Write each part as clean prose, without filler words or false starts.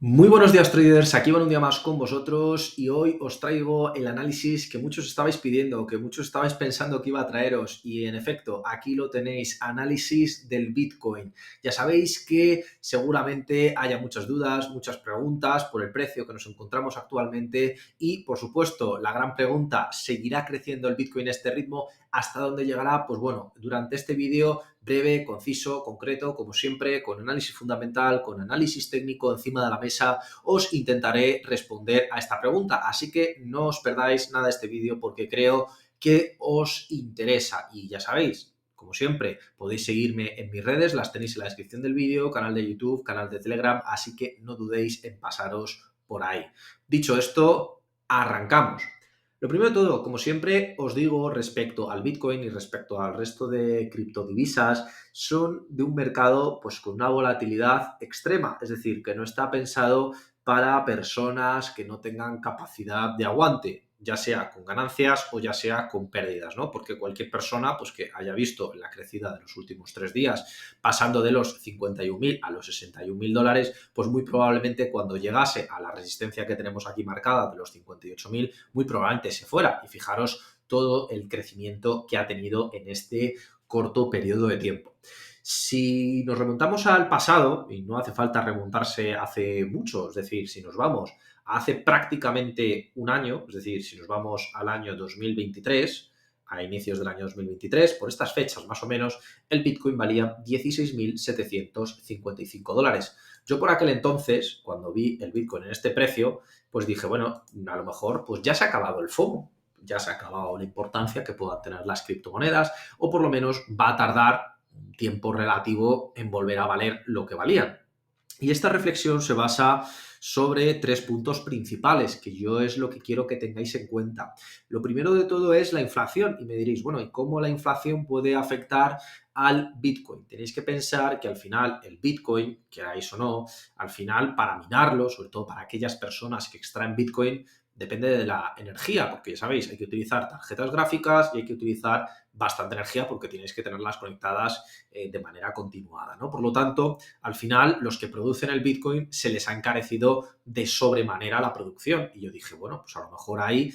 Muy buenos días traders, aquí van un día más con vosotros y hoy os traigo el análisis que muchos estabais pidiendo, que muchos estabais pensando que iba a traeros y en efecto aquí lo tenéis, análisis del Bitcoin. Ya sabéis que seguramente haya muchas dudas, muchas preguntas por el precio que nos encontramos actualmente y por supuesto la gran pregunta, ¿seguirá creciendo el Bitcoin a este ritmo? ¿Hasta dónde llegará? Pues bueno, durante este vídeo breve, conciso, concreto, como siempre, con análisis fundamental, con análisis técnico encima de la mesa, os intentaré responder a esta pregunta. Así que no os perdáis nada de este vídeo porque creo que os interesa. Y ya sabéis, como siempre, podéis seguirme en mis redes, las tenéis en la descripción del vídeo, canal de YouTube, canal de Telegram, así que no dudéis en pasaros por ahí. Dicho esto, arrancamos. Lo primero de todo, como siempre os digo respecto al Bitcoin y respecto al resto de criptodivisas, son de un mercado pues con una volatilidad extrema, es decir, que no está pensado para personas que no tengan capacidad de aguante, ya sea con ganancias o ya sea con pérdidas, ¿no? Porque cualquier persona pues, que haya visto la crecida de los últimos 3 días, pasando de los 51.000 a los 61.000 dólares, pues muy probablemente cuando llegase a la resistencia que tenemos aquí marcada de los 58.000, muy probablemente se fuera. Y fijaros todo el crecimiento que ha tenido en este corto periodo de tiempo. Si nos remontamos al pasado, y no hace falta remontarse hace mucho, es decir, si nos vamos hace prácticamente un año, es decir, si nos vamos al año 2023, a inicios del año 2023, por estas fechas más o menos, el Bitcoin valía 16.755 dólares. Yo por aquel entonces, cuando vi el Bitcoin en este precio, pues dije, bueno, a lo mejor pues ya se ha acabado el FOMO, ya se ha acabado la importancia que puedan tener las criptomonedas, o por lo menos va a tardar un tiempo relativo en volver a valer lo que valían. Y esta reflexión se basa sobre 3 puntos principales, que yo es lo que quiero que tengáis en cuenta. Lo primero de todo es la inflación, y me diréis, bueno, ¿y cómo la inflación puede afectar al Bitcoin? Tenéis que pensar que al final el Bitcoin, queráis o no, al final para minarlo, sobre todo para aquellas personas que extraen Bitcoin, depende de la energía, porque ya sabéis, hay que utilizar tarjetas gráficas y hay que utilizar bastante energía porque tenéis que tenerlas conectadas de manera continuada, ¿no? Por lo tanto, al final, los que producen el Bitcoin se les ha encarecido de sobremanera la producción. Y yo dije, bueno, pues a lo mejor ahí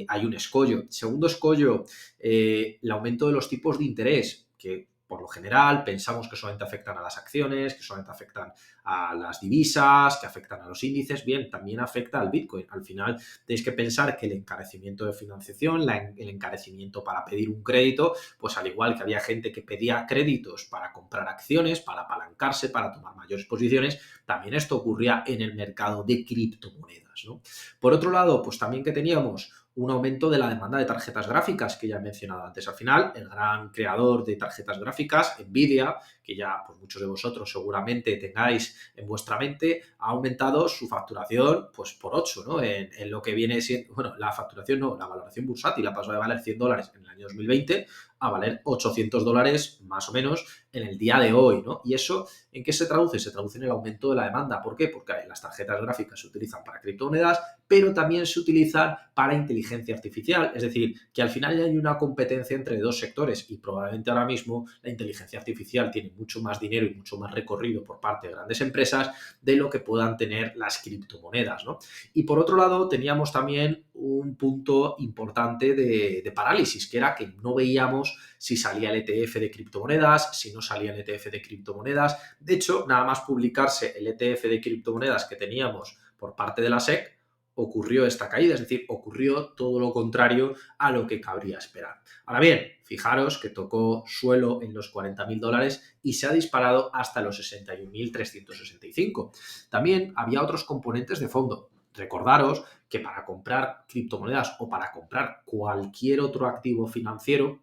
hay un escollo. Segundo escollo, el aumento de los tipos de interés, que por lo general pensamos que solamente afectan a las acciones, que solamente afectan a las divisas, que afectan a los índices. Bien, también afecta al Bitcoin. Al final tenéis que pensar que el encarecimiento de financiación, el encarecimiento para pedir un crédito, pues al igual que había gente que pedía créditos para comprar acciones, para apalancarse, para tomar mayores posiciones, también esto ocurría en el mercado de criptomonedas, ¿no? Por otro lado, pues también que teníamos un aumento de la demanda de tarjetas gráficas que ya he mencionado antes. Al final, el gran creador de tarjetas gráficas, Nvidia, que ya pues, muchos de vosotros seguramente tengáis en vuestra mente, ha aumentado su facturación pues por 8, ¿no? En lo que viene siendo, bueno, la facturación no, la valoración bursátil ha pasado de valer 100 dólares en el año 2020 a valer 800 dólares más o menos en el día de hoy, ¿no? Y eso, ¿en qué se traduce? Se traduce en el aumento de la demanda. ¿Por qué? Porque las tarjetas gráficas se utilizan para criptomonedas, pero también se utilizan para inteligencia artificial. Es decir, que al final hay una competencia entre dos sectores y probablemente ahora mismo la inteligencia artificial tiene mucho más dinero y mucho más recorrido por parte de grandes empresas de lo que puedan tener las criptomonedas, ¿no? Y por otro lado, teníamos también un punto importante de parálisis, que era que no veíamos si salía el ETF de criptomonedas, si no salía el ETF de criptomonedas. De hecho, nada más publicarse el ETF de criptomonedas que teníamos por parte de la SEC, ocurrió esta caída, es decir, ocurrió todo lo contrario a lo que cabría esperar. Ahora bien, fijaros que tocó suelo en los 40.000 dólares y se ha disparado hasta los 61.365. También había otros componentes de fondo. Recordaros que para comprar criptomonedas o para comprar cualquier otro activo financiero,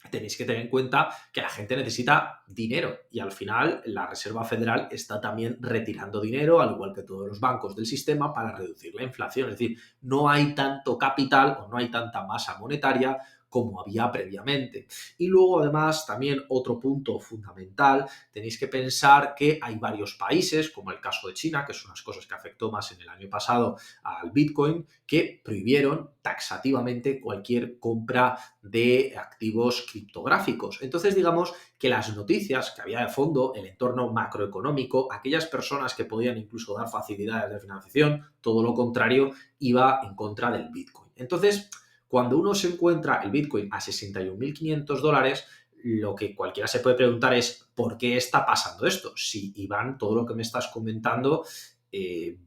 tenéis que tener en cuenta que la gente necesita dinero y al final la Reserva Federal está también retirando dinero, al igual que todos los bancos del sistema, para reducir la inflación. Es decir, no hay tanto capital o no hay tanta masa monetaria como había previamente. Y luego, además, también otro punto fundamental, tenéis que pensar que hay varios países, como el caso de China, que son unas cosas que afectó más en el año pasado al Bitcoin, que prohibieron taxativamente cualquier compra de activos criptográficos. Entonces, digamos que las noticias que había de fondo, el entorno macroeconómico, aquellas personas que podían incluso dar facilidades de financiación, todo lo contrario, iba en contra del Bitcoin. Entonces, cuando uno se encuentra el Bitcoin a 61.500 dólares, lo que cualquiera se puede preguntar es ¿por qué está pasando esto? Si, Iván, todo lo que me estás comentando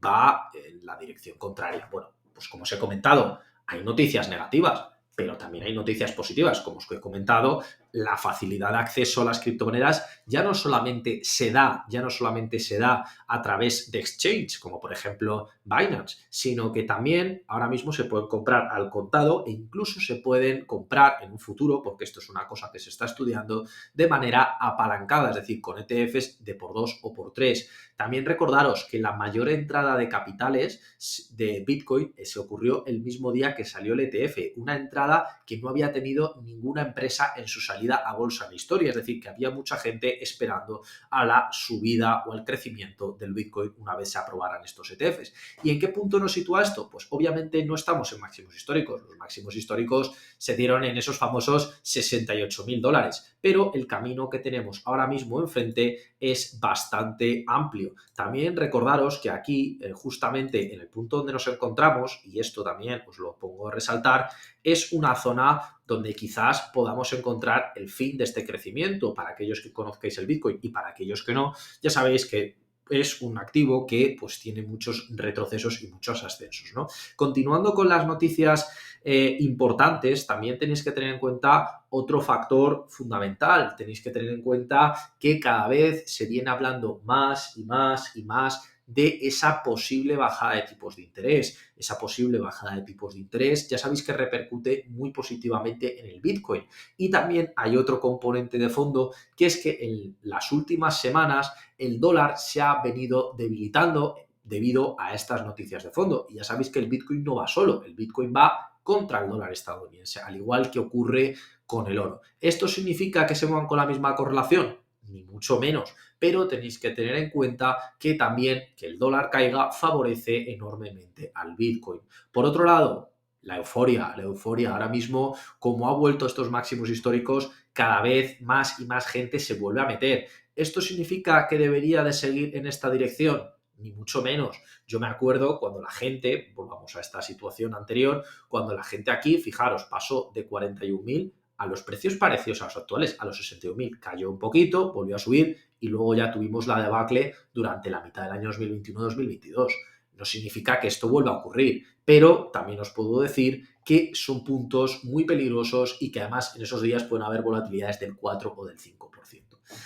va en la dirección contraria. Bueno, pues como os he comentado, hay noticias negativas, pero también hay noticias positivas. Como os he comentado, la facilidad de acceso a las criptomonedas ya no solamente se da a través de exchange, como por ejemplo Binance, sino que también ahora mismo se pueden comprar al contado e incluso se pueden comprar en un futuro, porque esto es una cosa que se está estudiando, de manera apalancada, es decir, con ETFs de por 2 o por 3. También recordaros que la mayor entrada de capitales de Bitcoin se ocurrió el mismo día que salió el ETF, una entrada que no había tenido ninguna empresa en su salida a bolsa en la historia, es decir, que había mucha gente esperando a la subida o al crecimiento del Bitcoin una vez se aprobaran estos ETFs. ¿Y en qué punto nos sitúa esto? Pues obviamente no estamos en máximos históricos, los máximos históricos se dieron en esos famosos 68.000 dólares, pero el camino que tenemos ahora mismo enfrente es bastante amplio. También recordaros que aquí, justamente en el punto donde nos encontramos, y esto también os lo pongo a resaltar, es una zona donde quizás podamos encontrar el fin de este crecimiento. Para aquellos que conozcáis el Bitcoin y para aquellos que no, ya sabéis que es un activo que pues tiene muchos retrocesos y muchos ascensos, ¿no? Continuando con las noticias importantes, también tenéis que tener en cuenta otro factor fundamental. Tenéis que tener en cuenta que cada vez se viene hablando más y más y más de esa posible bajada de tipos de interés. Esa posible bajada de tipos de interés ya sabéis que repercute muy positivamente en el Bitcoin. Y también hay otro componente de fondo, que es que en las últimas semanas el dólar se ha venido debilitando debido a estas noticias de fondo. Y ya sabéis que el Bitcoin no va solo, el Bitcoin va contra el dólar estadounidense, al igual que ocurre con el oro. ¿Esto significa que se muevan con la misma correlación? Ni mucho menos, pero tenéis que tener en cuenta que también que el dólar caiga favorece enormemente al Bitcoin. Por otro lado, la euforia ahora mismo, como ha vuelto a estos máximos históricos, cada vez más y más gente se vuelve a meter. ¿Esto significa que debería de seguir en esta dirección? Ni mucho menos. Yo me acuerdo cuando la gente, volvamos a esta situación anterior, cuando la gente aquí, fijaros, pasó de 41.000 a los precios parecidos a los actuales, a los 61.000. Cayó un poquito, volvió a subir y luego ya tuvimos la debacle durante la mitad del año 2021-2022. No significa que esto vuelva a ocurrir, pero también os puedo decir que son puntos muy peligrosos y que además en esos días pueden haber volatilidades del 4 o del 5%.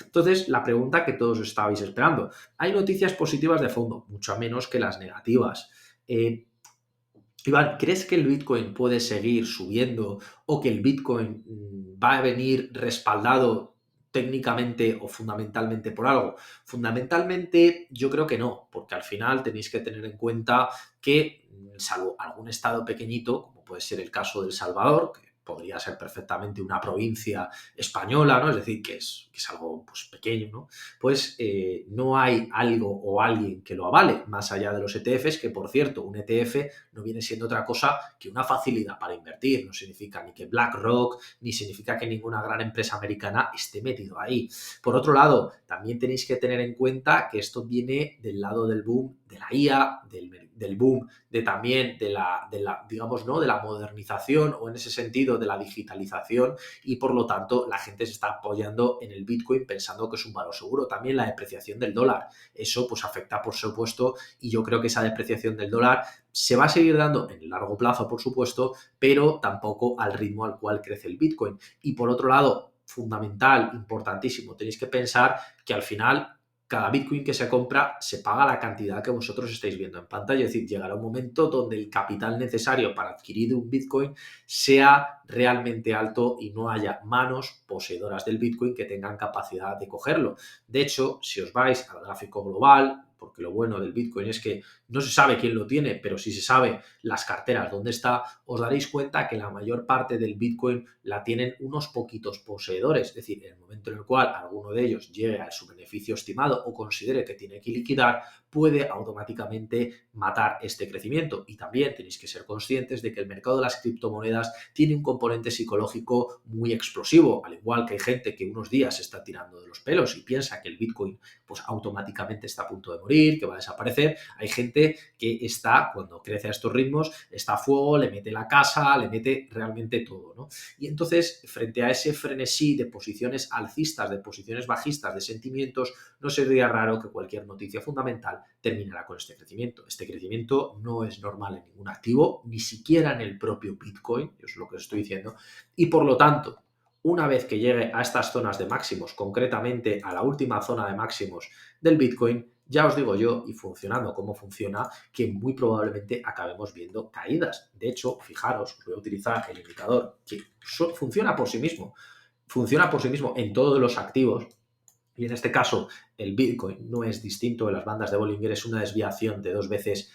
Entonces, la pregunta que todos estabais esperando, ¿hay noticias positivas de fondo? Mucho menos que las negativas. Iván, ¿crees que el Bitcoin puede seguir subiendo o que el Bitcoin va a venir respaldado técnicamente o fundamentalmente por algo? Fundamentalmente yo creo que no, porque al final tenéis que tener en cuenta que, salvo algún estado pequeñito, como puede ser el caso de El Salvador, que podría ser perfectamente una provincia española, ¿no? Es decir, que es algo pues, pequeño, ¿no? Pues no hay algo o alguien que lo avale, más allá de los ETFs, que por cierto, un ETF no viene siendo otra cosa que una facilidad para invertir. No significa ni que BlackRock, ni significa que ninguna gran empresa americana esté metido ahí. Por otro lado, también tenéis que tener en cuenta que esto viene del lado del boom de la IA, del boom de también de la, digamos, ¿no? De la modernización o en ese sentido de la digitalización y por lo tanto la gente se está apoyando en el Bitcoin pensando que es un valor seguro. También la depreciación del dólar. Eso pues afecta por supuesto y yo creo que esa depreciación del dólar se va a seguir dando en el largo plazo, por supuesto, pero tampoco al ritmo al cual crece el Bitcoin. Y por otro lado, fundamental, importantísimo, tenéis que pensar que al final cada Bitcoin que se compra se paga la cantidad que vosotros estáis viendo en pantalla. Es decir, llegará un momento donde el capital necesario para adquirir un Bitcoin sea realmente alto y no haya manos poseedoras del Bitcoin que tengan capacidad de cogerlo. De hecho, si os vais al gráfico global, porque lo bueno del Bitcoin es que no se sabe quién lo tiene, pero sí se sabe las carteras dónde está, os daréis cuenta que la mayor parte del Bitcoin la tienen unos poquitos poseedores. Es decir, en el momento en el cual alguno de ellos llegue a su beneficio estimado o considere que tiene que liquidar, puede automáticamente matar este crecimiento. Y también tenéis que ser conscientes de que el mercado de las criptomonedas tiene un componente psicológico muy explosivo, al igual que hay gente que unos días se está tirando de los pelos y piensa que el Bitcoin pues automáticamente está a punto de morir, que va a desaparecer. Hay gente que está, cuando crece a estos ritmos, está a fuego, le mete la casa, le mete realmente todo, ¿no? Y entonces, frente a ese frenesí de posiciones alcistas, de posiciones bajistas, de sentimientos, no sería raro que cualquier noticia fundamental terminara con este crecimiento. Este crecimiento no es normal en ningún activo, ni siquiera en el propio Bitcoin, eso es lo que os estoy diciendo, y por lo tanto, una vez que llegue a estas zonas de máximos, concretamente a la última zona de máximos del Bitcoin, ya os digo yo, y funcionando como funciona, que muy probablemente acabemos viendo caídas. De hecho, fijaros, os voy a utilizar el indicador que funciona por sí mismo. Funciona por sí mismo en todos los activos. Y en este caso, el Bitcoin no es distinto de las bandas de Bollinger, es una desviación de dos veces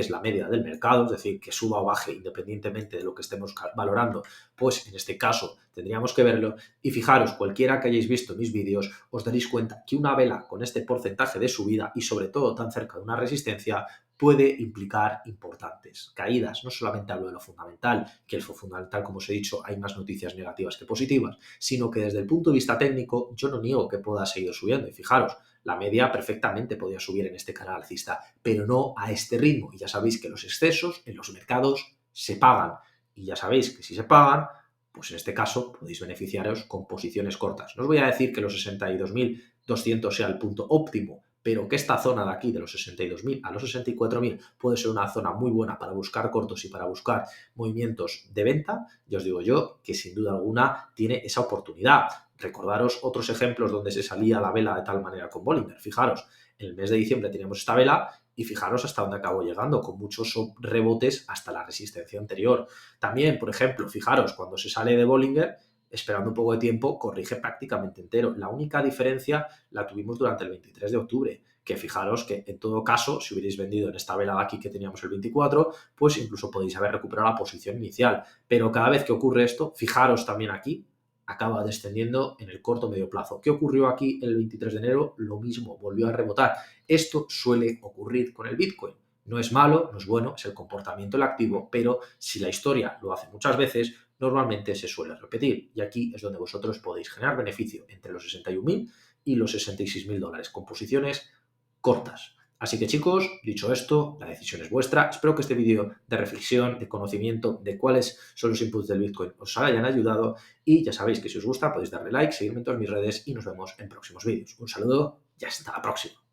la media del mercado, es decir, que suba o baje independientemente de lo que estemos valorando, pues en este caso tendríamos que verlo. Y fijaros, cualquiera que hayáis visto mis vídeos, os daréis cuenta que una vela con este porcentaje de subida y sobre todo tan cerca de una resistencia puede implicar importantes caídas. No solamente hablo de lo fundamental, que el fundamental, como os he dicho, hay más noticias negativas que positivas, sino que desde el punto de vista técnico yo no niego que pueda seguir subiendo. Y fijaros, la media perfectamente podía subir en este canal alcista, pero no a este ritmo. Y ya sabéis que los excesos en los mercados se pagan. Y ya sabéis que si se pagan, pues en este caso podéis beneficiaros con posiciones cortas. No os voy a decir que los 62.200 sea el punto óptimo, pero que esta zona de aquí, de los 62.000 a los 64.000, puede ser una zona muy buena para buscar cortos y para buscar movimientos de venta. Ya os digo yo que sin duda alguna tiene esa oportunidad. Recordaros otros ejemplos donde se salía la vela de tal manera con Bollinger. Fijaros, en el mes de diciembre teníamos esta vela y fijaros hasta dónde acabó llegando, con muchos rebotes hasta la resistencia anterior. También, por ejemplo, fijaros, cuando se sale de Bollinger, esperando un poco de tiempo, corrige prácticamente entero. La única diferencia la tuvimos durante el 23 de octubre, que fijaros que en todo caso, si hubierais vendido en esta vela de aquí que teníamos el 24, pues incluso podéis haber recuperado la posición inicial. Pero cada vez que ocurre esto, fijaros también aquí, acaba descendiendo en el corto medio plazo. ¿Qué ocurrió aquí el 23 de enero? Lo mismo, volvió a rebotar. Esto suele ocurrir con el Bitcoin. No es malo, no es bueno, es el comportamiento del activo, pero si la historia lo hace muchas veces, normalmente se suele repetir. Y aquí es donde vosotros podéis generar beneficio entre los 61.000 y los 66.000 dólares, con posiciones cortas. Así que chicos, dicho esto, la decisión es vuestra. Espero que este vídeo de reflexión, de conocimiento de cuáles son los inputs del Bitcoin os hayan ayudado y ya sabéis que si os gusta podéis darle like, seguirme en todas mis redes y nos vemos en próximos vídeos. Un saludo y hasta la próxima.